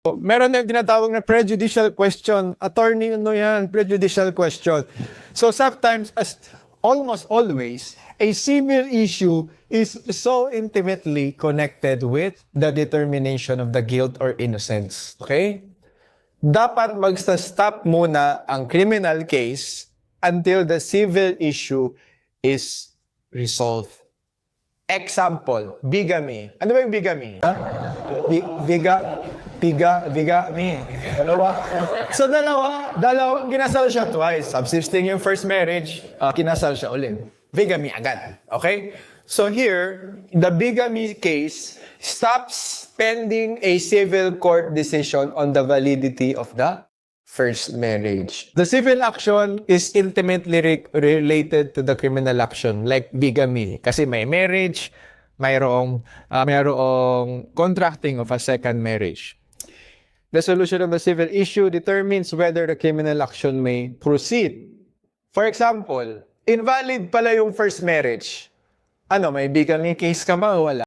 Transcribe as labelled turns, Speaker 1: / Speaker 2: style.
Speaker 1: Meron na yung tinatawag na prejudicial question. Attorney, ano yan? Prejudicial question. So sometimes, almost always, a civil issue is so intimately connected with the determination of the guilt or innocence. Okay? Dapat magsa-stop muna ang criminal case until the civil issue is resolved. Example, bigamy. Ano ba yung bigamy? Bigamy. So dalawa, kinasal siya twice. Subsisting yung first marriage, kinasal siya ulit. Bigamy agad. Okay? So here, the bigamy case stops pending a civil court decision on the validity of the first marriage. The civil action is intimately related to the criminal action, like bigamy. Kasi may marriage, mayroong contracting of a second marriage. The solution of the civil issue determines whether the criminal action may proceed. For example, invalid pala yung first marriage. May bigamy case ka ba o wala?